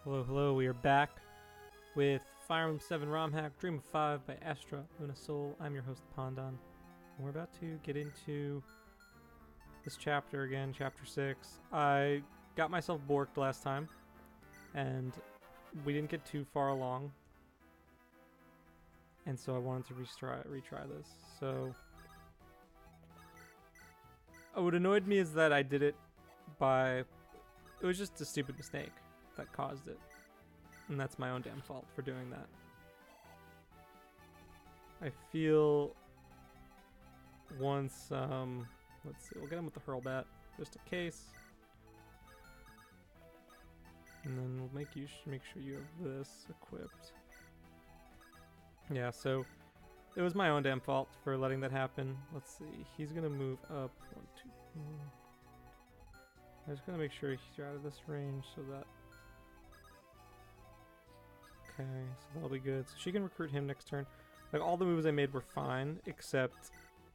Hello, hello, we are back with Fire Emblem 7 romhack Dream of 5 by AstraLunaSol. I'm your host, Pandan. And we're about to get into this chapter again, chapter 6. I got myself borked last time, and we didn't get too far along. And so I wanted to retry this. So, what annoyed me is that I did it by... It was just a stupid mistake that caused it. And that's my own damn fault for doing that. I feel once, let's see, we'll get him with the hurl bat, just in case. And then we'll make sure you have this equipped. Yeah, so it was my own damn fault for letting that happen. Let's see, he's gonna move up 1, 2, I'm just gonna make sure he's out of this range so that. Okay, so that'll be good. So she can recruit him next turn. Like, all the moves I made were fine, except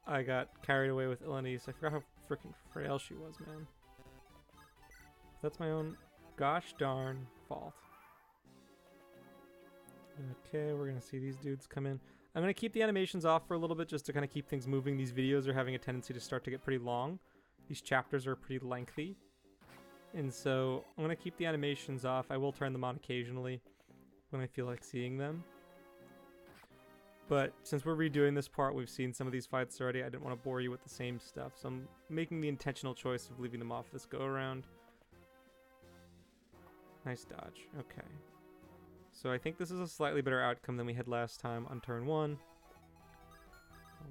I got carried away with Elenice. I forgot how freaking frail she was, man. That's my own gosh darn fault. Okay, we're gonna see these dudes come in. I'm gonna keep the animations off for a little bit just to kind of keep things moving. These videos are having a tendency to start to get pretty long. These chapters are pretty lengthy. And so I'm gonna keep the animations off. I will turn them on occasionally when I feel like seeing them. But since we're redoing this part, we've seen some of these fights already. I didn't want to bore you with the same stuff, so I'm making the intentional choice of leaving them off this go-around. Nice dodge. Okay. So I think this is a slightly better outcome than we had last time on turn 1.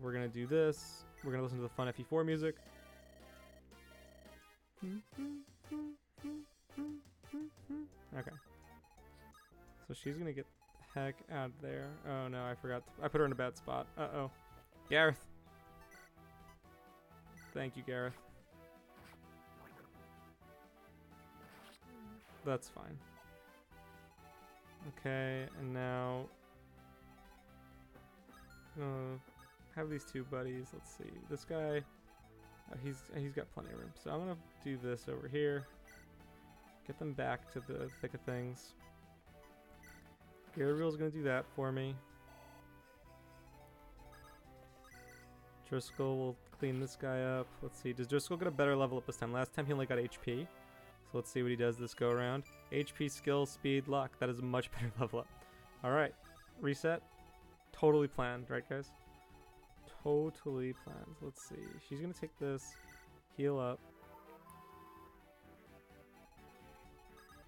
We're going to do this. We're going to listen to the fun FE4 music. Okay. So she's gonna get the heck out of there. Oh no, I forgot. I put her in a bad spot. Uh-oh. Gareth. Thank you, Gareth. That's fine. Okay, and now... have these two buddies. Let's see. This guy... he's got plenty of room. So I'm gonna do this over here. Get them back to the thick of things. Gabriel's gonna do that for me. Driscoll will clean this guy up. Let's see, does Driscoll get a better level up this time? Last time he only got HP. So let's see what he does this go around. HP, skill, speed, luck. That is a much better level up. Alright, reset. Totally planned, right guys? Totally planned. Let's see, she's gonna take this, heal up.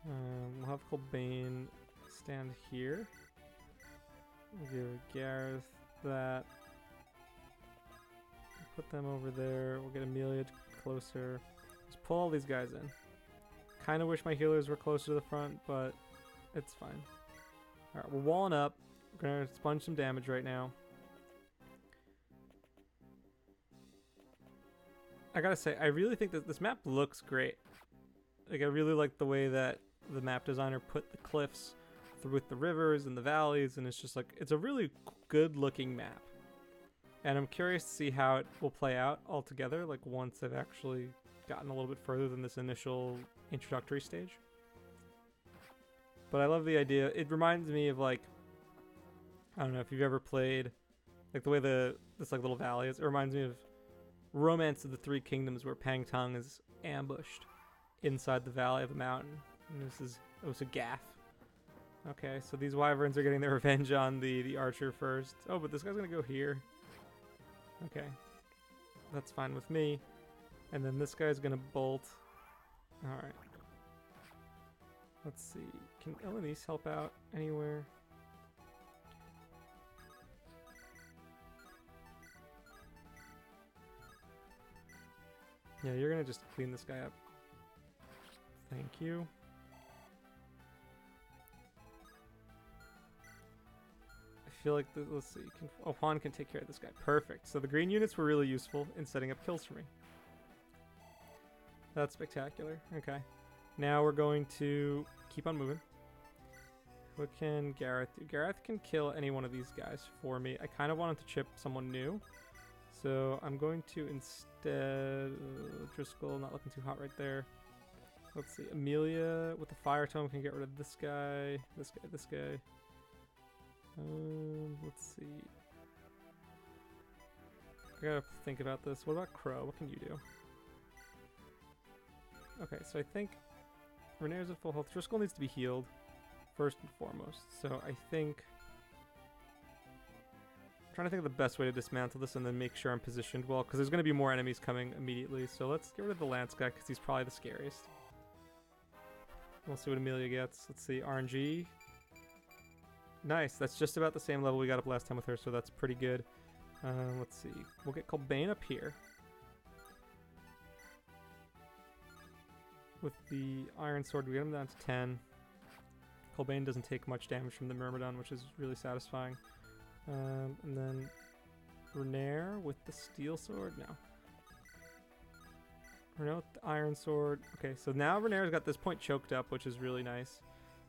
We'll have Colbane stand here. We'll give Gareth that. Put them over there. We'll get Amelia closer. Just pull all these guys in. Kind of wish my healers were closer to the front, but it's fine. Alright, we're walling up. We're going to sponge some damage right now. I gotta say, I really think that this map looks great. Like, I really like the way that the map designer put the cliffs with the rivers and the valleys, and it's just like, it's a really good looking map. And I'm curious to see how it will play out altogether, like once I've actually gotten a little bit further than this initial introductory stage. But I love the idea. It reminds me of, like, I don't know if you've ever played, like the way this like little valley is. It reminds me of Romance of the Three Kingdoms, where Pang Tong is ambushed inside the valley of a mountain. And it was a gaff. Okay, so these wyverns are getting their revenge on the archer first. Oh, but this guy's gonna go here. Okay, that's fine with me. And then this guy's gonna bolt. All right. Let's see. Can Elenice help out anywhere? Yeah, you're gonna just clean this guy up. Thank you. I feel like, let's see, Juan can take care of this guy. Perfect. So the green units were really useful in setting up kills for me. That's spectacular. Okay. Now we're going to keep on moving. What can Gareth do? Gareth can kill any one of these guys for me. I kind of wanted to chip someone new. So I'm going to instead... Driscoll, not looking too hot right there. Let's see. Amelia with the fire tome can get rid of this guy, this guy, this guy. Let's see. I gotta think about this. What about Crow? What can you do? Okay, so I think Renee's at full health. Driscoll needs to be healed first and foremost. So I think I'm trying to think of the best way to dismantle this and then make sure I'm positioned well, because there's going to be more enemies coming immediately. So let's get rid of the Lance guy because he's probably the scariest. We'll see what Amelia gets. Let's see, RNG. Nice, that's just about the same level we got up last time with her, so that's pretty good. Let's see, we'll get Colbane up here. With the Iron Sword, we get him down to 10. Colbane doesn't take much damage from the Myrmidon, which is really satisfying. And then Renair with the Steel Sword? No. Renair with the Iron Sword. Okay, so now Renair's got this point choked up, which is really nice.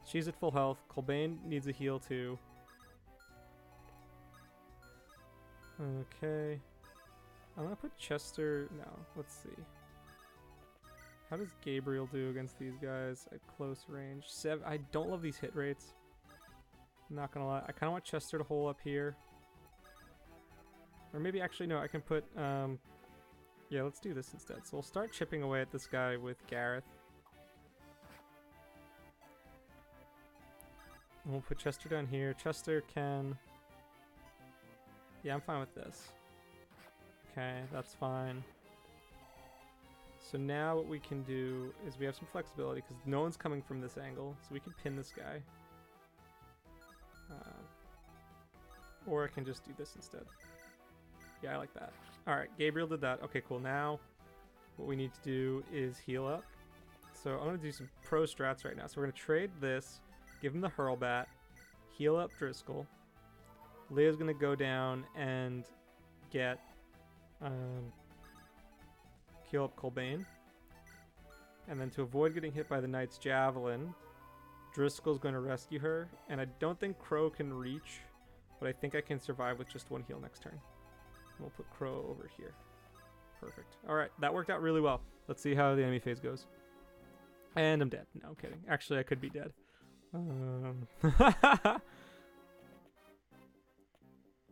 She's at full health. Colbane needs a heal too. Okay. I'm gonna put Chester... No, let's see. How does Gabriel do against these guys at close range? I don't love these hit rates. I'm not gonna lie. I kind of want Chester to hole up here. Or maybe actually, no, I can put... yeah, let's do this instead. So we'll start chipping away at this guy with Gareth. And we'll put Chester down here. Chester can... Yeah, I'm fine with this. Okay, that's fine. So now what we can do is we have some flexibility because no one's coming from this angle. So we can pin this guy. Or I can just do this instead. Yeah, I like that. Alright, Gabriel did that. Okay, cool. Now what we need to do is heal up. So I'm going to do some pro strats right now. So we're going to trade this, give him the Hurlbat, heal up Driscoll. Leah's going to go down and get... heal up Colbane. And then to avoid getting hit by the Knight's Javelin, Driscoll's going to rescue her. And I don't think Crow can reach, but I think I can survive with just one heal next turn. We'll put Crow over here. Perfect. Alright, that worked out really well. Let's see how the enemy phase goes. And I'm dead. No, I'm kidding. Actually, I could be dead.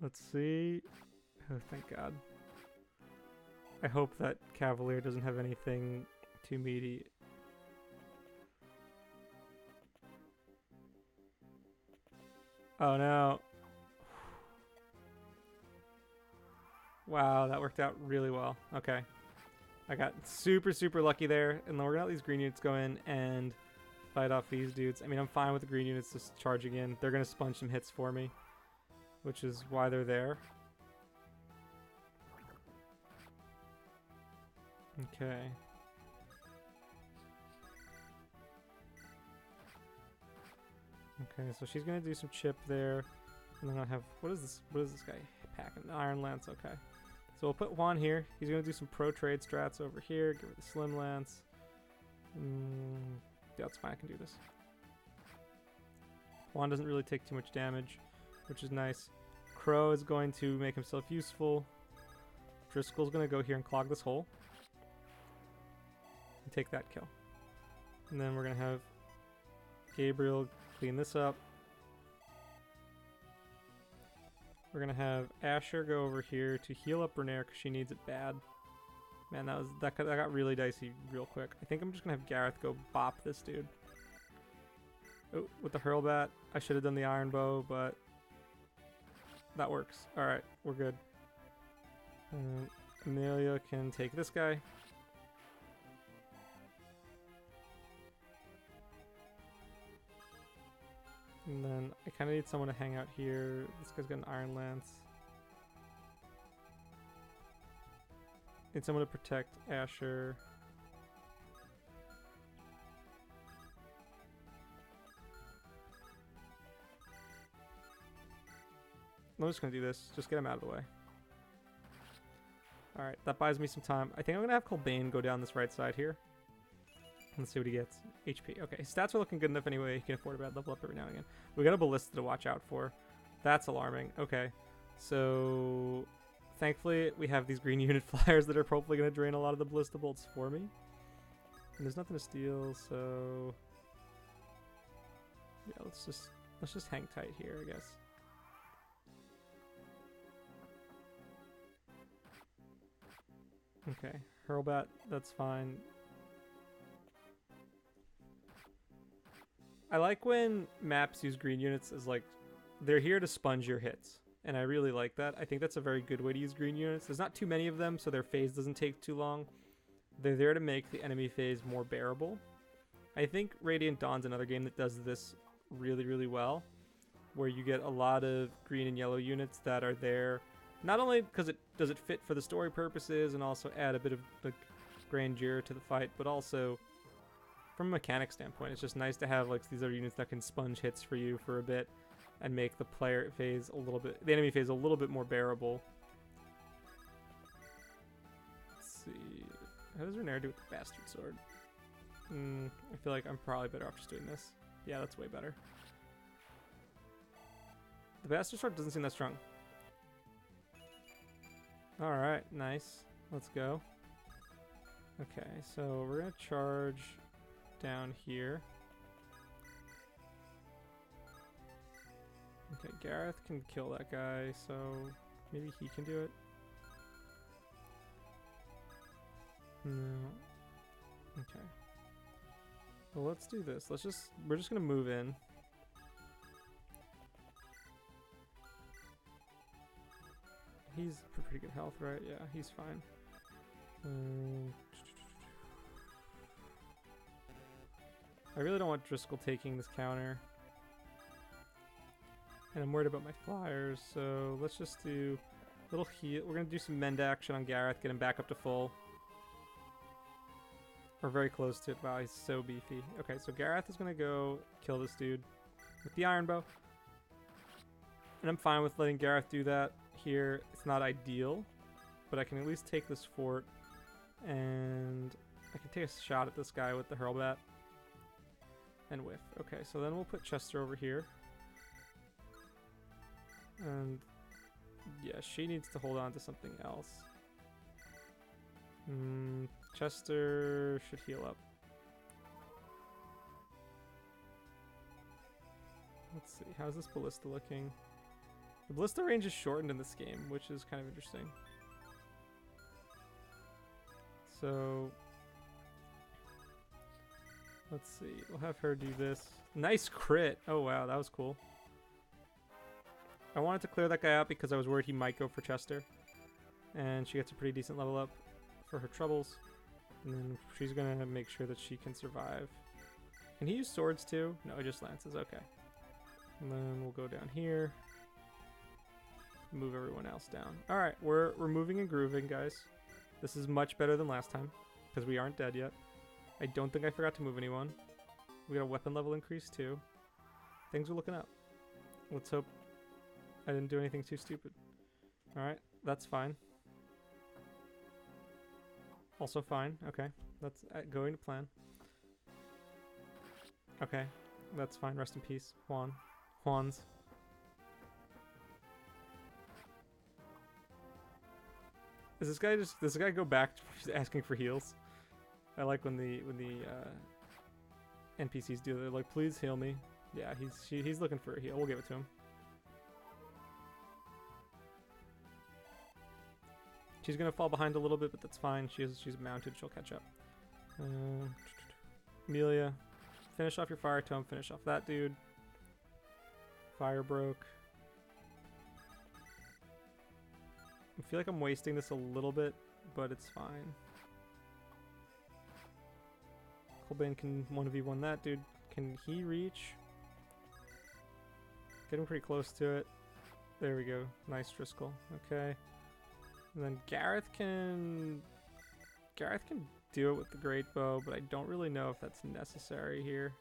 Let's see. Oh, thank God. I hope that Cavalier doesn't have anything too meaty. Oh no. Wow, that worked out really well. Okay. I got super lucky there. And then we're gonna let these green units go in and fight off these dudes. I mean, I'm fine with the green units just charging in. They're gonna sponge some hits for me, which is why they're there. Okay. Okay, so she's gonna do some chip there. And then I have... What is this guy packing? Iron Lance, okay. So we'll put Juan here. He's going to do some pro trade strats over here. Give her the Slim Lance. Yeah, that's fine. I can do this. Juan doesn't really take too much damage, which is nice. Crow is going to make himself useful. Driscoll's going to go here and clog this hole. And take that kill. And then we're going to have Gabriel clean this up. We're going to have Asher go over here to heal up Renair because she needs it bad. Man, that got really dicey real quick. I think I'm just going to have Gareth go bop this dude. Oh, with the Hurlbat. I should have done the Iron Bow, but that works. Alright, we're good. Amelia can take this guy. And then I kind of need someone to hang out here. This guy's got an Iron Lance. Need someone to protect Asher. I'm just going to do this. Just get him out of the way. Alright, that buys me some time. I think I'm going to have Colbane go down this right side here. Let's see what he gets. HP. Okay, his stats are looking good enough anyway. He can afford a bad level up every now and again. We got a Ballista to watch out for. That's alarming. Okay, so thankfully we have these green unit flyers that are probably going to drain a lot of the Ballista bolts for me. And there's nothing to steal, so yeah, let's just hang tight here, I guess. Okay, Hurlbat, that's fine. I like when maps use green units as like, they're here to sponge your hits. And I really like that. I think that's a very good way to use green units. There's not too many of them, so their phase doesn't take too long. They're there to make the enemy phase more bearable. I think Radiant Dawn's another game that does this really, really well, where you get a lot of green and yellow units that are there, not only because it does it fit for the story purposes and also add a bit of like grandeur to the fight, but also from a mechanic standpoint, it's just nice to have like these other units that can sponge hits for you for a bit and make the player phase a little bit, the enemy phase a little bit more bearable. Let's see, how does Renair do with the Bastard Sword? I feel like I'm probably better off just doing this. Yeah, that's way better. The Bastard Sword doesn't seem that strong. Alright, nice. Let's go. Okay, so we're gonna charge down here. Okay, Gareth can kill that guy, so maybe he can do it. No. Okay. Well, let's do this. We're just gonna move in. He's pretty good health, right? Yeah, he's fine. I really don't want Driscoll taking this counter. And I'm worried about my flyers, so let's just do a little heal. We're going to do some mend action on Gareth, get him back up to full. We're very close to it. Wow, he's so beefy. Okay, so Gareth is going to go kill this dude with the Iron Bow. And I'm fine with letting Gareth do that here. It's not ideal, but I can at least take this fort, and I can take a shot at this guy with the Hurlbat. And whiff. Okay, so then we'll put Chester over here. And yeah, she needs to hold on to something else. Chester should heal up. Let's see, how's this ballista looking? The ballista range is shortened in this game, which is kind of interesting. So let's see, we'll have her do this. Nice crit! Oh wow, that was cool. I wanted to clear that guy out because I was worried he might go for Chester. And she gets a pretty decent level up for her troubles. And then she's gonna make sure that she can survive. Can he use swords too? No, just lances, okay. And then we'll go down here. Move everyone else down. Alright, we're moving and grooving, guys. This is much better than last time, because we aren't dead yet. I don't think I forgot to move anyone. We got a weapon level increase too. Things are looking up. Let's hope I didn't do anything too stupid. Alright, that's fine. Also fine, okay. That's going to plan. Okay, that's fine. Rest in peace, Juan's. Does this guy go back to asking for heals? I like when the NPCs do that. They're like, please heal me. Yeah, he's looking for a heal. We'll give it to him. She's gonna fall behind a little bit, but that's fine. She's mounted. She'll catch up. Amelia, finish off your fire tome. Finish off that dude. Fire broke. I feel like I'm wasting this a little bit, but it's fine. Colbane can 1v1 that dude. Can he reach? Getting pretty close to it. There we go. Nice Driscoll. Okay. And then Gareth can do it with the Great Bow, but I don't really know if that's necessary here.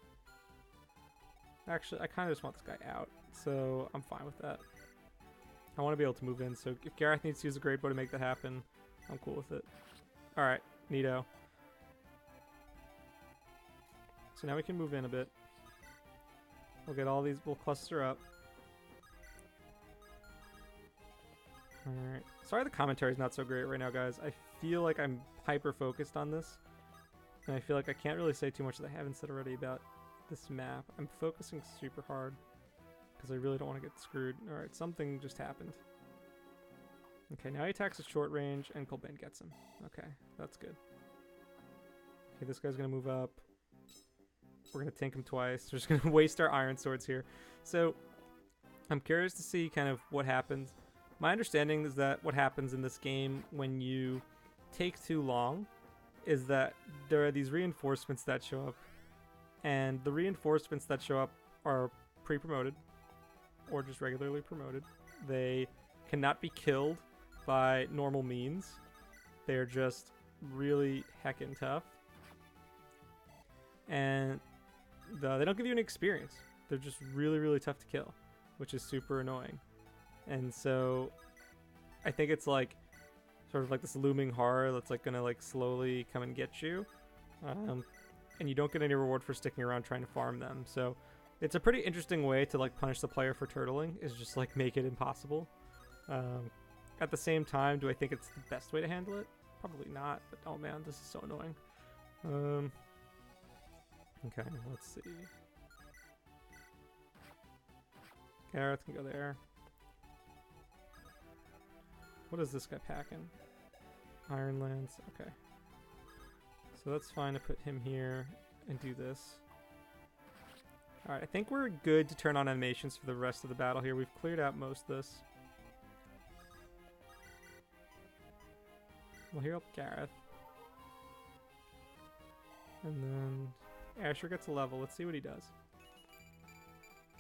Actually, I kind of just want this guy out, so I'm fine with that. I want to be able to move in, so if Gareth needs to use the Great Bow to make that happen, I'm cool with it. Alright, neato. So now we can move in a bit. We'll get all these, we'll cluster up. Alright. Sorry the commentary is not so great right now, guys. I feel like I'm hyper-focused on this. And I feel like I can't really say too much that I haven't said already about this map. I'm focusing super hard because I really don't want to get screwed. Alright, something just happened. Okay, now he attacks at short range and Colbane gets him. Okay, that's good. Okay, this guy's going to move up. We're going to tank him twice. We're just going to waste our iron swords here. So, I'm curious to see kind of what happens. My understanding is that what happens in this game when you take too long is that there are these reinforcements that show up. And the reinforcements that show up are pre-promoted or just regularly promoted. They cannot be killed by normal means. They're just really heckin' tough. And they don't give you any experience. They're just really, really tough to kill, which is super annoying. And so I think it's like sort of like this looming horror that's like gonna like slowly come and get you. And you don't get any reward for sticking around trying to farm them. So it's a pretty interesting way to like punish the player for turtling, is just like make it impossible. At the same time, do I think it's the best way to handle it? Probably not, but oh man, this is so annoying. Okay, let's see. Gareth can go there. What is this guy packing? Iron Lance, okay. So that's fine to put him here and do this. Alright, I think we're good to turn on animations for the rest of the battle here. We've cleared out most of this. We'll heal up Gareth. And then Asher gets a level. Let's see what he does.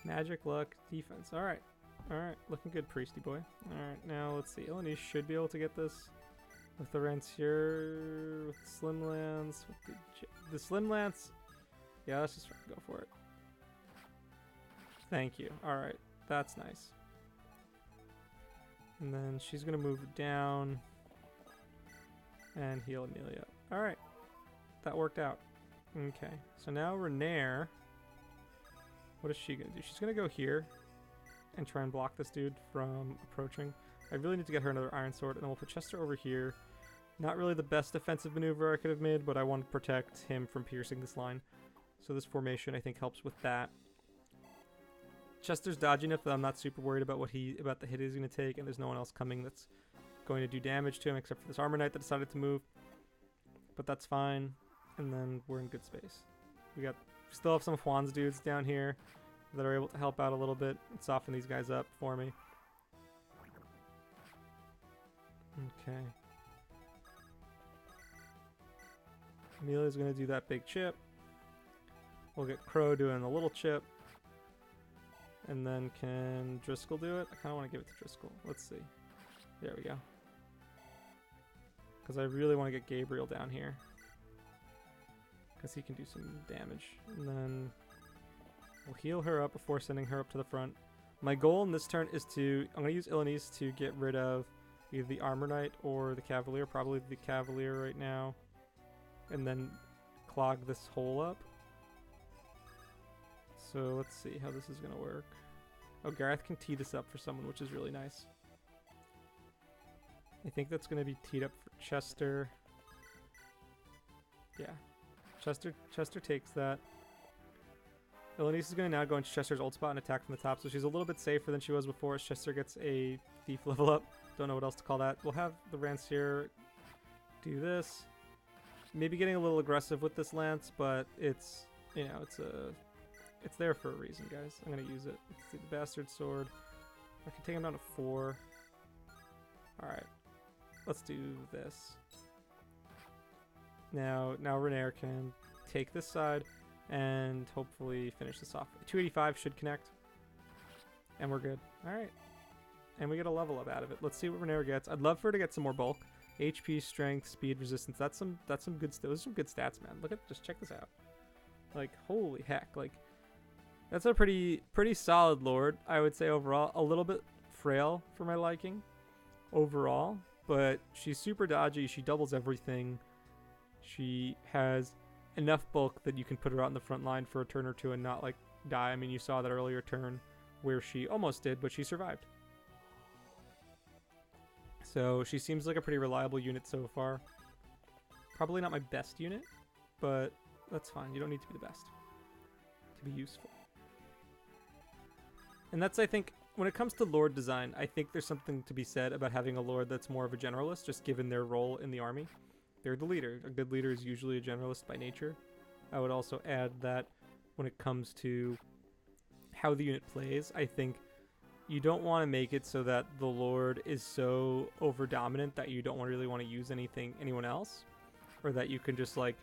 Magic, luck, defense. Alright. Alright, looking good, Priesty boy. Alright, now let's see. Elenice should be able to get this with the Rancier, with the Slim Lance, with the Slim Lance. Yeah, let's just try to go for it. Thank you. Alright, that's nice. And then she's going to move down and heal Amelia. Alright, that worked out. Okay, so now Renair, what is she going to do? She's going to go here and try and block this dude from approaching. I really need to get her another Iron Sword, and then we'll put Chester over here. Not really the best defensive maneuver I could have made, but I want to protect him from piercing this line. So this formation, I think, helps with that. Chester's dodgy enough that I'm not super worried about about the hit he's going to take, and there's no one else coming that's going to do damage to him except for this Armor Knight that decided to move. But that's fine, and then we're in good space. We still have some Juan's dudes down here that are able to help out a little bit and soften these guys up for me. Okay. Amelia's going to do that big chip. We'll get Crow doing the little chip. And then can Driscoll do it? I kind of want to give it to Driscoll. Let's see. There we go. Because I really want to get Gabriel down here. Because he can do some damage. And then we'll heal her up before sending her up to the front. My goal in this turn is I'm going to use Elenice to get rid of either the Armor Knight or the Cavalier. Probably the Cavalier right now. And then clog this hole up. So let's see how this is going to work. Oh, Gareth can tee this up for someone, which is really nice. I think that's going to be teed up for Chester. Yeah. Chester takes that. Elenice is going to now go into Chester's old spot and attack from the top, so she's a little bit safer than she was before as Chester gets a thief level up. Don't know what else to call that. We'll have the Rancier do this. Maybe getting a little aggressive with this lance, but it's, you know, it's there for a reason, guys. I'm going to use it. Let's see, the Bastard Sword. I can take him down to 4. Alright. Let's do this. Now Renair can take this side and hopefully finish this off. 285 should connect. And we're good. Alright. And we get a level up out of it. Let's see what Renair gets. I'd love for her to get some more bulk. HP, strength, speed, resistance. That's some good those are some good stats, man. Just check this out. Like, holy heck. Like, that's a pretty solid Lord, I would say overall. A little bit frail for my liking overall, but she's super dodgy. She doubles everything. She has enough bulk that you can put her out in the front line for a turn or two and not like die. I mean, you saw that earlier turn where she almost did, but she survived. So she seems like a pretty reliable unit so far. Probably not my best unit, but that's fine. You don't need to be the best to be useful. And that's, I think, when it comes to lord design, I think there's something to be said about having a lord that's more of a generalist, just given their role in the army. They're the leader. A good leader is usually a generalist by nature. I would also add that when it comes to how the unit plays, I think you don't want to make it so that the lord is so over dominant that you don't really want to use anyone else, or that you can just like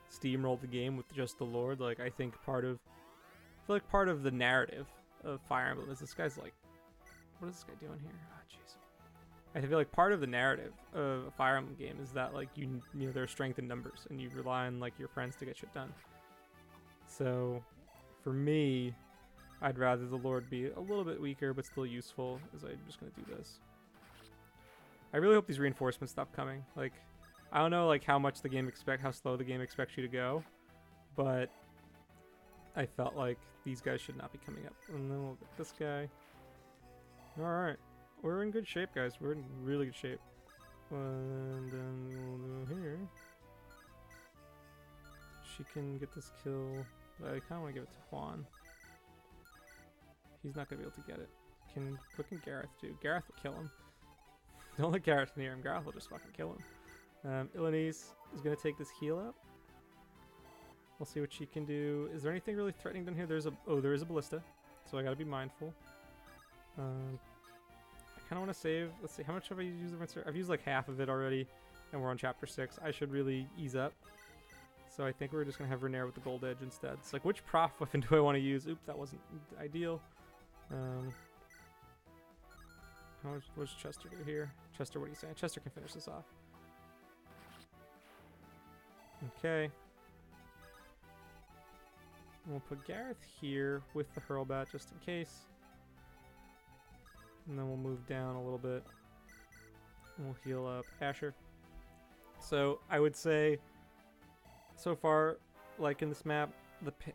steamroll the game with just the lord. Like I feel like part of the narrative of Fire Emblem is this guy's like, what is this guy doing here? Oh jeez. I feel like part of the narrative of a Fire Emblem game is that like you know there's strength in numbers and you rely on like your friends to get shit done. So for me, I'd rather the lord be a little bit weaker but still useful, as I'm just gonna do this. I really hope these reinforcements stop coming. Like I don't know like how slow the game expects you to go, but I felt like these guys should not be coming up. And then we'll get this guy. Alright. We're in good shape, guys. We're in really good shape. And then we'll go here. She can get this kill. But I kind of want to give it to Juan. He's not going to be able to get it. What can Gareth do? Gareth will kill him. Don't let Gareth near him. Gareth will just fucking kill him. Ilanise is going to take this heal up. We'll see what she can do. Is there anything really threatening down here? There is a ballista, so I gotta be mindful. I kind of want to save. Let's see, how much have I used the rinser? I've used like half of it already, and we're on chapter 6. I should really ease up. So I think we're just gonna have Renair with the gold edge instead. It's like, which prof weapon do I want to use? Oop, that wasn't ideal. What does Chester do here? Chester, what are you saying? Chester can finish this off. Okay. We'll put Gareth here with the Hurlbat just in case. And then we'll move down a little bit. And we'll heal up Asher. So I would say, so far, like in this map,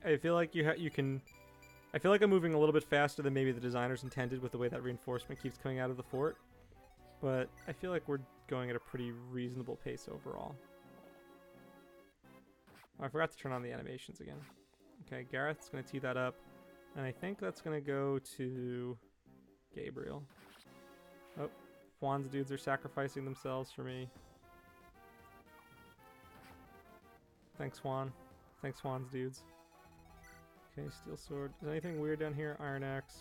I feel like I feel like I'm moving a little bit faster than maybe the designers intended with the way that reinforcement keeps coming out of the fort. But I feel like we're going at a pretty reasonable pace overall. Oh, I forgot to turn on the animations again. Okay, Gareth's going to tee that up. And I think that's going to go to Gabriel. Oh, Juan's dudes are sacrificing themselves for me. Thanks, Juan. Thanks, Juan's dudes. Okay, Steel Sword. Is there anything weird down here? Iron Axe.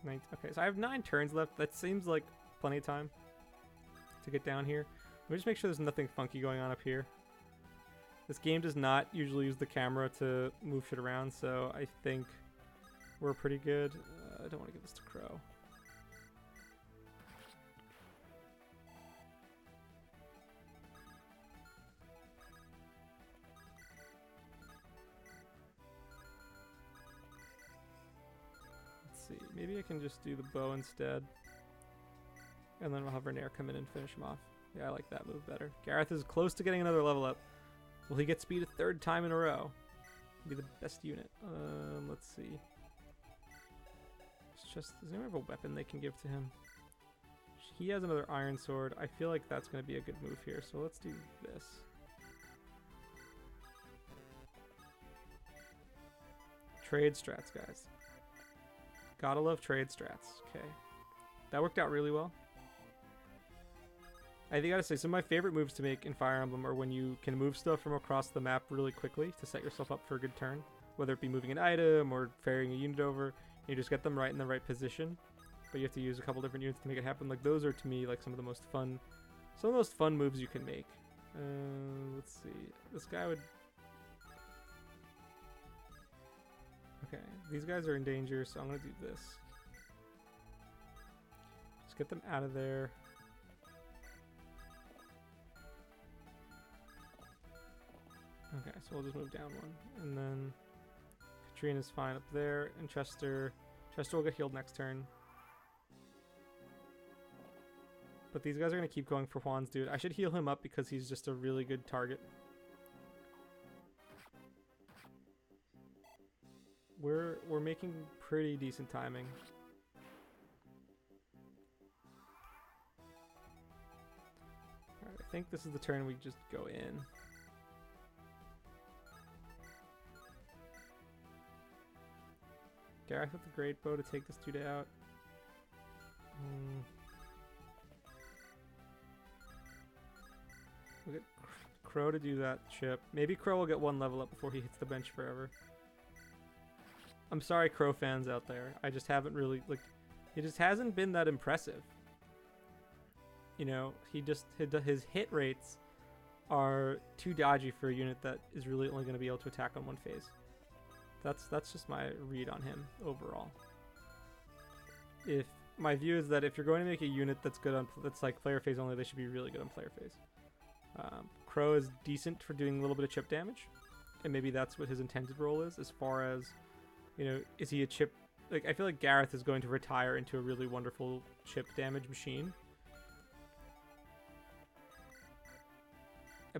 Okay, so I have 9 turns left. That seems like plenty of time to get down here. Let me just make sure there's nothing funky going on up here. This game does not usually use the camera to move shit around, so I think we're pretty good. I don't want to give this to Crow. Let's see, maybe I can just do the bow instead. And then we'll have Renair come in and finish him off. Yeah, I like that move better. Gareth is close to getting another level up. Will he get speed a 3rd time in a row? Be the best unit. Let's see. Does anyone have a weapon they can give to him? He has another iron sword. I feel like that's going to be a good move here, so let's do this. Trade strats, guys. Gotta love trade strats. Okay. That worked out really well. I gotta say, some of my favorite moves to make in Fire Emblem are when you can move stuff from across the map really quickly to set yourself up for a good turn. Whether it be moving an item or ferrying a unit over, you just get them right in the right position. But you have to use a couple different units to make it happen. Like, those are, to me, like some of the most fun moves you can make. Let's see. This guy would... Okay, these guys are in danger, so I'm gonna do this. Just get them out of there. Okay, so we'll just move down one. And then Katrina's fine up there. And Chester will get healed next turn. But these guys are going to keep going for Juan's dude. I should heal him up because he's just a really good target. We're making pretty decent timing. Alright, I think this is the turn we just go in. Gareth with the great bow to take this dude out. We'll get Crow to do that chip. Maybe Crow will get 1 level up before he hits the bench forever. I'm sorry, Crow fans out there. I just haven't really, like, he just hasn't been that impressive. You know, his hit rates are too dodgy for a unit that is really only going to be able to attack on 1 phase. That's just my read on him overall. If my view is that if you're going to make a unit that's good on that's like player phase only, they should be really good on player phase. Crow is decent for doing a little bit of chip damage, and maybe that's what his intended role is. As far as, you know, is he a chip? Like, I feel like Gareth is going to retire into a really wonderful chip damage machine.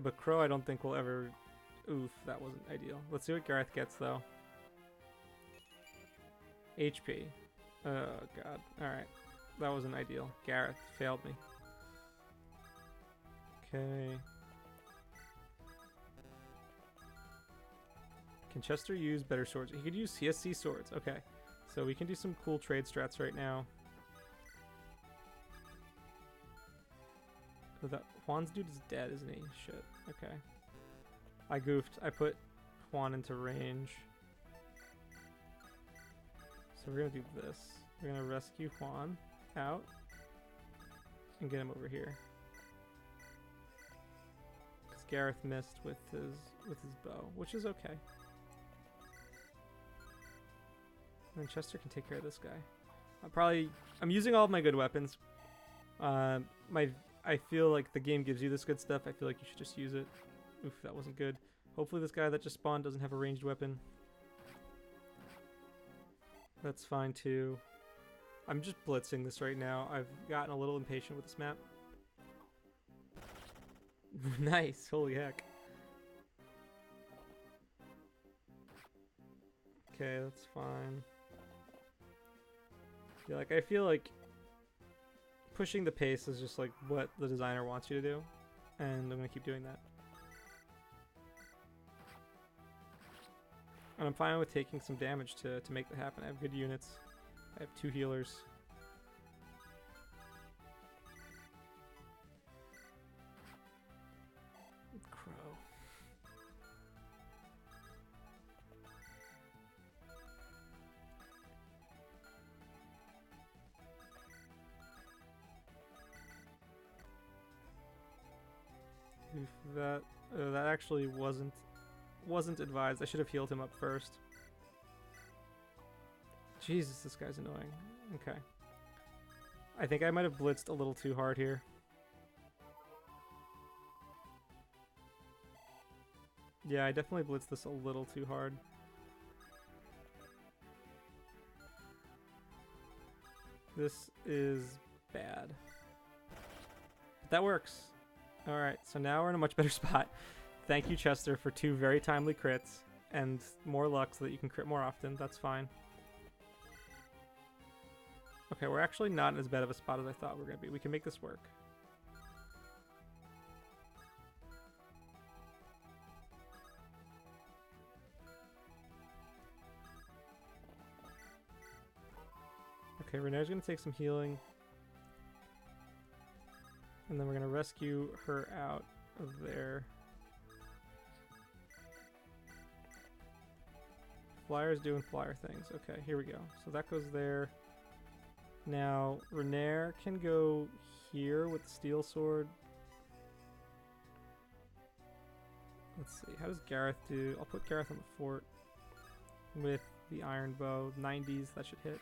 But Crow, I don't think will ever. Oof, that wasn't ideal. Let's see what Gareth gets though. HP. Oh god. Alright. That wasn't ideal. Gareth failed me. Okay. Can Chester use better swords? He could use CSC swords. Okay. So we can do some cool trade strats right now. Oh, that Juan's dude is dead, isn't he? Shit. Okay. I goofed. I put Juan into range. So we're gonna do this. We're gonna rescue Juan out and get him over here. Because Gareth missed with his bow, which is okay. And then Chester can take care of this guy. I'm using all of my good weapons. I feel like the game gives you this good stuff. I feel like you should just use it. Oof, that wasn't good. Hopefully this guy that just spawned doesn't have a ranged weapon. That's fine too. I'm just blitzing this right now. I've gotten a little impatient with this map. Nice, holy heck. Okay, that's fine. Yeah, like I feel like pushing the pace is just like what the designer wants you to do, and I'm gonna keep doing that. And I'm fine with taking some damage to make that happen. I have good units. I have 2 healers. Crow. That actually wasn't advised. I should have healed him up first. Jesus, this guy's annoying. Okay. I think I might have blitzed a little too hard here. Yeah, I definitely blitzed this a little too hard. This is bad. But that works. Alright, so now we're in a much better spot. Thank you, Chester, for 2 very timely crits and more luck so that you can crit more often. That's fine. Okay, we're actually not in as bad of a spot as I thought we were going to be. We can make this work. Okay, Renee's going to take some healing. And then we're going to rescue her out of there. Flyer's doing flyer things. Okay, here we go. So that goes there. Now, Renair can go here with the steel sword. Let's see. How does Gareth do? I'll put Gareth on the fort with the iron bow. 90s, that should hit.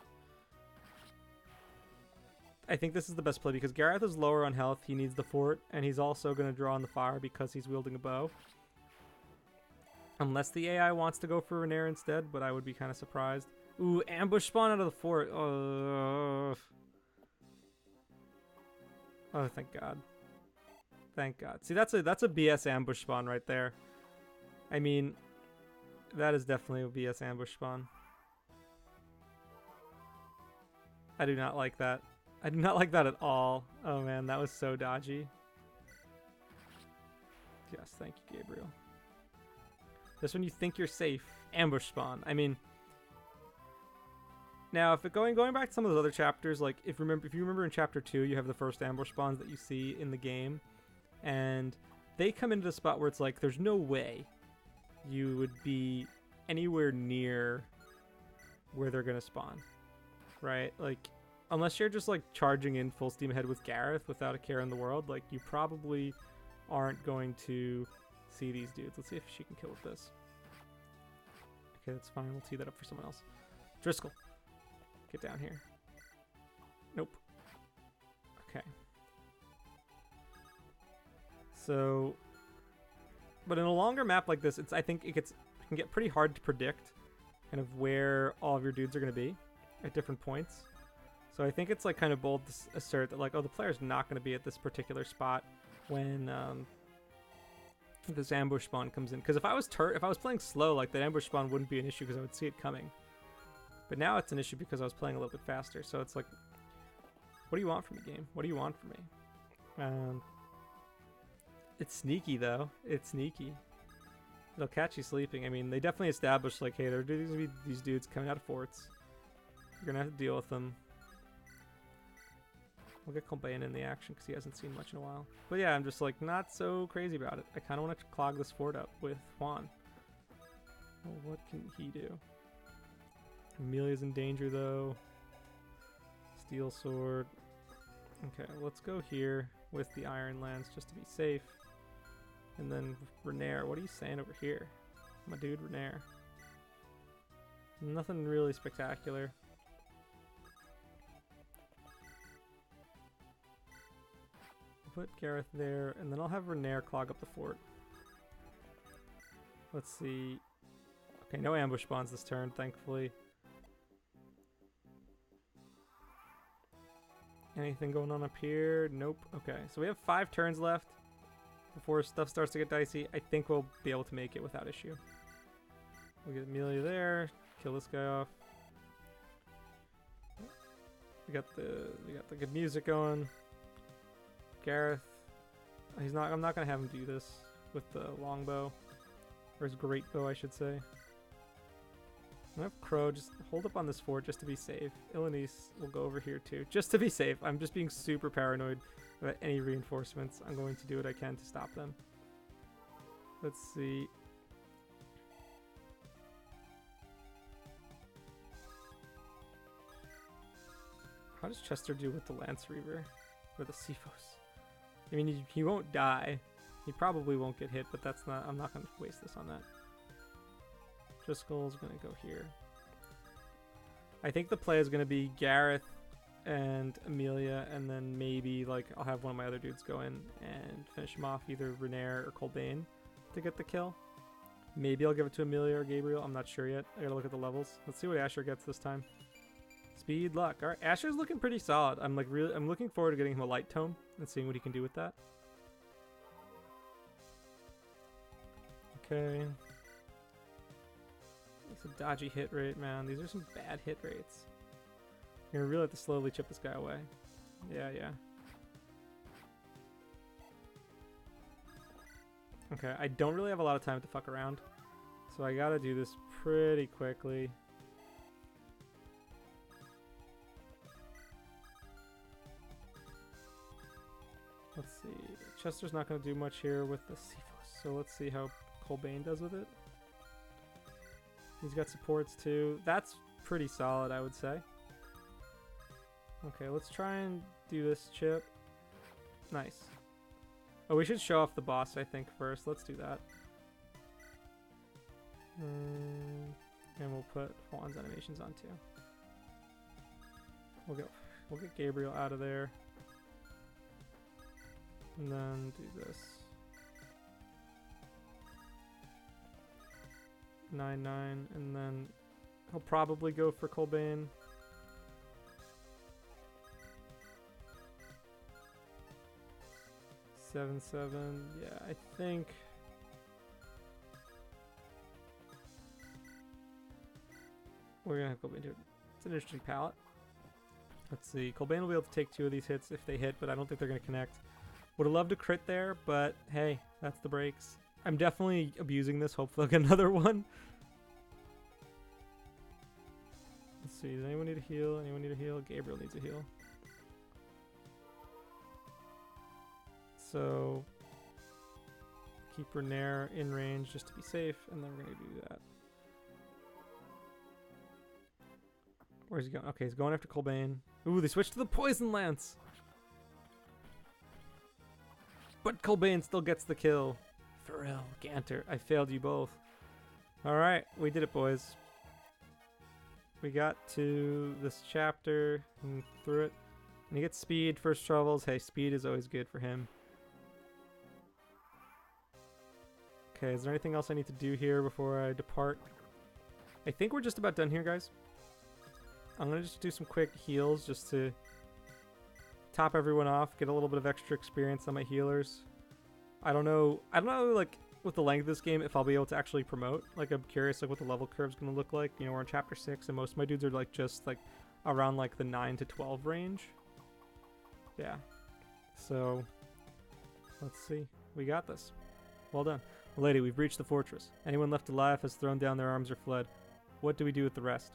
I think this is the best play because Gareth is lower on health. He needs the fort, and he's also going to draw on the fire because he's wielding a bow. Unless the AI wants to go for Renair instead, but I would be kind of surprised. Ooh, ambush spawn out of the fort. Oh, thank God. Thank God. See, that's a BS ambush spawn right there. I mean, that is definitely a BS ambush spawn. I do not like that. I do not like that at all. Oh man, that was so dodgy. Yes, thank you, Gabriel. Just when you think you're safe, ambush spawn. I mean, Now, if going back to some of those other chapters, like if you remember in chapter 2, you have the first ambush spawns that you see in the game, and they come into the spot where it's like there's no way you would be anywhere near where they're gonna spawn, right? Like, unless you're just like charging in full steam ahead with Gareth without a care in the world, like you probably aren't going to see these dudes. Let's see if she can kill with this. Okay, that's fine. We'll tee that up for someone else. Driscoll, get down here. Nope. Okay. So, but in a longer map like this, I think it can get pretty hard to predict kind of where all of your dudes are going to be at different points. So I think it's like kind of bold to assert that like, oh, the player's not going to be at this particular spot when this ambush spawn comes in. Because if I was playing slow, like that ambush spawn wouldn't be an issue because I would see it coming. But now it's an issue because I was playing a little bit faster. So it's like, what do you want from me, game? What do you want from me? It's sneaky though. It's sneaky. They'll catch you sleeping. I mean, they definitely established like, hey, there are going to be these dudes coming out of forts. You're gonna have to deal with them. We'll get Colbain in the action because he hasn't seen much in a while. But yeah, I'm just like not so crazy about it. I kind of want to clog this fort up with Juan. Well, what can he do? Amelia's in danger though. Steel sword. Okay, let's go here with the Iron Lance just to be safe. And then Renair, what are you saying over here? My dude Renair. Nothing really spectacular. Put Gareth there, and then I'll have Renair clog up the fort. Let's see. Okay, no ambush spawns this turn, thankfully. Anything going on up here? Nope. Okay, so we have 5 turns left before stuff starts to get dicey. I think we'll be able to make it without issue. We'll get Amelia there. Kill this guy off. We got the good music going. Gareth, I'm not gonna have him do this with the longbow, or his great bow, I should say. I have Crow just hold up on this fort just to be safe. Illinois will go over here too, just to be safe. I'm just being super paranoid about any reinforcements. I'm going to do what I can to stop them. Let's see. How does Chester do with the Lance Reaver or the Cephos? I mean, he won't die. He probably won't get hit, but that's not. I'm not going to waste this on that. Driscoll's going to go here. I think the play is going to be Gareth and Amelia, and then maybe like I'll have one of my other dudes go in and finish him off, either Renair or Colbain, to get the kill. Maybe I'll give it to Amelia or Gabriel. I'm not sure yet. I gotta look at the levels. Let's see what Asher gets this time. Speed, luck. All right, Asher's looking pretty solid. I'm looking forward to getting him a light tome and seeing what he can do with that. Okay. It's a dodgy hit rate, man. These are some bad hit rates. You're gonna really have to slowly chip this guy away. Yeah. Okay, I don't really have a lot of time to fuck around, so I gotta do this pretty quickly. Let's see. Chester's not going to do much here with the Cephos, so let's see how Colbain does with it. He's got supports too. That's pretty solid, I would say. Okay, let's try and do this chip. Nice. Oh, we should show off the boss, I think, first. Let's do that. And we'll put Juan's animations on too. We'll get Gabriel out of there. And then do this. 9-9, and then he'll probably go for Colbain. Seven. Yeah, I think we're gonna have Colbain do it. It's an interesting palette. Let's see. Colbain will be able to take 2 of these hits if they hit, but I don't think they're gonna connect. Would have loved to crit there, but hey, that's the breaks. I'm definitely abusing this. Hopefully I'll get another one. Let's see. Does anyone need a heal? Anyone need a heal? Gabriel needs a heal. So keep Renair in range just to be safe, and then we're gonna do that. Where's he going? Okay, he's going after Colbane. Ooh, they switched to the Poison Lance! But Colbane still gets the kill. Pharrell, Ganter, I failed you both. Alright, we did it, boys. We got to this chapter and through it. And he gets speed, first troubles. Hey, speed is always good for him. Okay, is there anything else I need to do here before I depart? I think we're just about done here, guys. I'm going to just do some quick heals just to top everyone off, get a little bit of extra experience on my healers. I don't know, like, with the length of this game, if I'll be able to actually promote. Like, I'm curious, like, what the level curve's going to look like. You know, we're in Chapter 6, and most of my dudes are, like, just, like, around, like, the 9 to 12 range. Yeah. So, let's see. We got this. Well done. Lady, we've reached the fortress. Anyone left alive has thrown down their arms or fled. What do we do with the rest?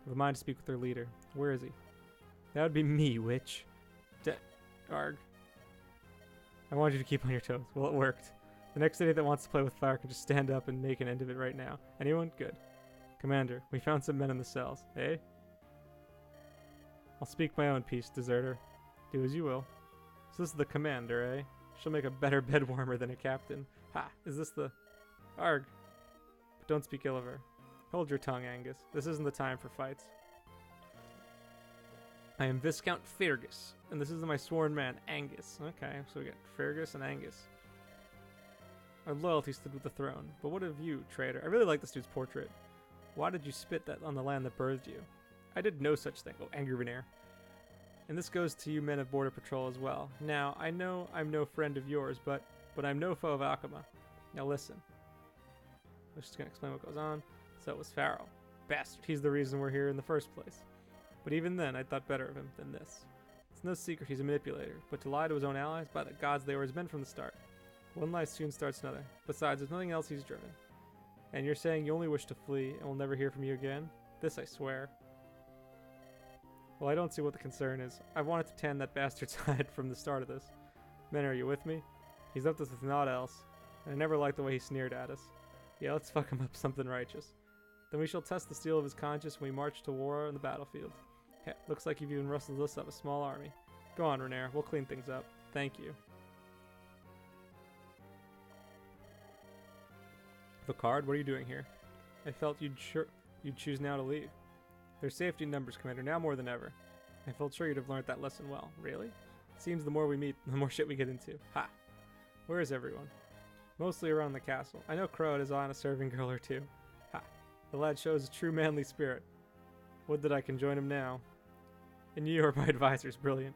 I have a mind to speak with their leader. Where is he? That would be me, witch. Arg. I wanted you to keep on your toes. Well, it worked. The next idiot that wants to play with fire can just stand up and make an end of it right now. Anyone? Good. Commander, we found some men in the cells. Eh? I'll speak my own piece, deserter. Do as you will. So this is the commander, eh? She'll make a better bed warmer than a captain. Ha! Is this the... Arg. But don't speak ill of her. Hold your tongue, Angus. This isn't the time for fights. I am Viscount Fergus, and this is my sworn man, Angus. Okay, so we got Fergus and Angus. Our loyalty stood with the throne. But what of you, traitor? I really like this dude's portrait. Why did you spit that on the land that birthed you? I did no such thing. Oh, angry Renair. And this goes to you men of Border Patrol as well. Now, I know I'm no friend of yours, but I'm no foe of Akama. Now listen. I'm just going to explain what goes on. So it was Farrell. Bastard, he's the reason we're here in the first place. But even then, I thought better of him than this. It's no secret he's a manipulator, but to lie to his own allies, by the gods, they were his men from the start. One lie soon starts another. Besides, there's nothing else he's driven. And you're saying you only wish to flee, and we'll never hear from you again? This I swear. Well, I don't see what the concern is. I've wanted to tan that bastard's hide from the start of this. Men, are you with me? He's up to this with naught else, and I never liked the way he sneered at us. Yeah, let's fuck him up something righteous. Then we shall test the steel of his conscience when we march to war on the battlefield. Heh, looks like you've even rustled us up a small army. Go on, Renair. We'll clean things up. Thank you. Vicard, what are you doing here? I felt you'd choose now to leave. There's safety in numbers, Commander, now more than ever. I felt sure you'd have learned that lesson well. Really? Seems the more we meet, the more shit we get into. Ha! Where is everyone? Mostly around the castle. I know Crowd is on a serving girl or two. Ha! The lad shows a true manly spirit. Would that I can join him now. And you are my advisors. Brilliant.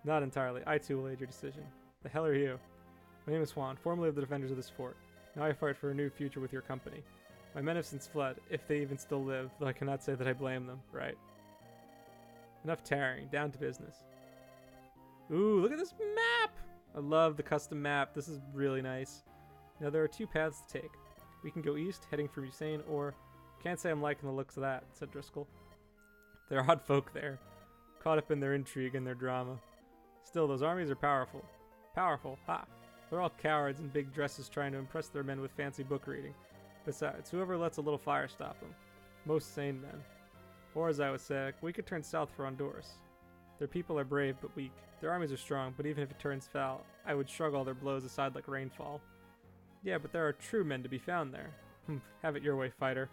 Not entirely. I too will aid your decision. The hell are you? My name is Juan, formerly of the defenders of this fort. Now I fight for a new future with your company. My men have since fled, if they even still live, though I cannot say that I blame them, right? Enough tarrying, down to business. Ooh, look at this map! I love the custom map. This is really nice. Now there are two paths to take. We can go east, heading for Usain, or... Can't say I'm liking the looks of that, said Driscoll. There are odd folk there, caught up in their intrigue and their drama. Still, those armies are powerful. Powerful, ha! They're all cowards in big dresses trying to impress their men with fancy book reading. Besides, whoever lets a little fire stop them. Most sane men. Or as I would say, we could turn south for Honduras. Their people are brave but weak. Their armies are strong, but even if it turns foul, I would shrug all their blows aside like rainfall. Yeah, but there are true men to be found there. Have it your way, fighter.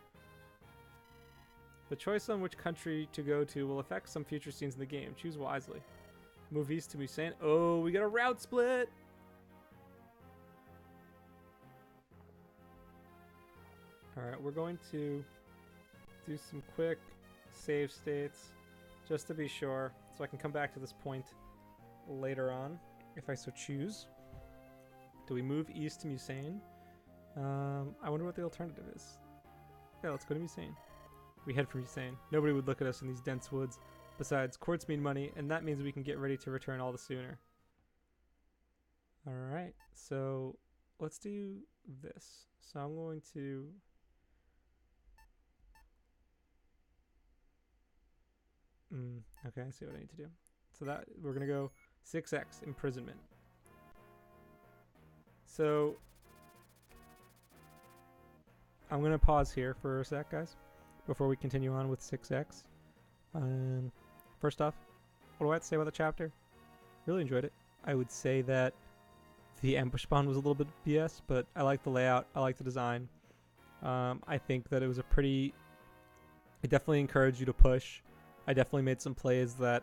The choice on which country to go to will affect some future scenes in the game. Choose wisely. Move east to Musain. Oh, we got a route split! Alright, we're going to do some quick save states just to be sure, so I can come back to this point later on, if I so choose. Do we move east to Musain? I wonder what the alternative is. Yeah, let's go to Musain. We head for Musain. Nobody would look at us in these dense woods. Besides, courts mean money, and that means we can get ready to return all the sooner. Alright, so let's do this. So I'm going to... Okay, I see what I need to do. So that we're gonna go 6x imprisonment. So I'm gonna pause here for a sec, guys, before we continue on with 6x. First off, what do I have to say about the chapter? Really enjoyed it. I would say that the ambush spawn was a little bit BS, but I like the layout. I like the design. I think that it was a pretty... It definitely encouraged you to push. I definitely made some plays that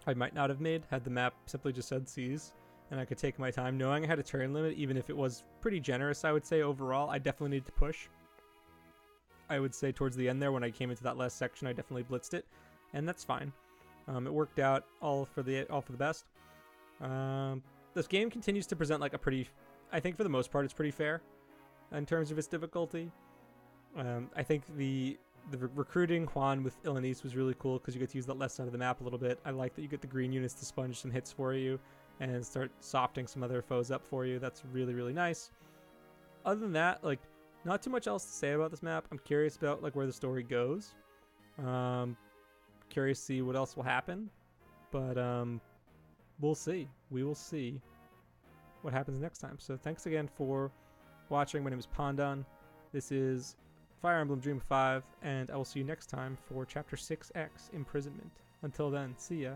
I might not have made had the map simply just said seize, and I could take my time. Knowing I had a turn limit, even if it was pretty generous, I would say overall, I definitely needed to push. I would say towards the end there, when I came into that last section, I definitely blitzed it, and that's fine. It worked out all for the best. This game continues to present like a pretty, I think for the most part, it's pretty fair in terms of its difficulty. I think the recruiting Juan with Ilanese was really cool because you get to use that left side of the map a little bit. I like that you get the green units to sponge some hits for you and start softing some other foes up for you. That's really, really nice. Other than that, like, not too much else to say about this map. I'm curious about like where the story goes. Curious to see what else will happen, but we'll see. We will see what happens next time. So thanks again for watching. My name is Pondan. This is Fire Emblem Dream 5, and I will see you next time for Chapter 6X, Imprisonment. Until then, see ya.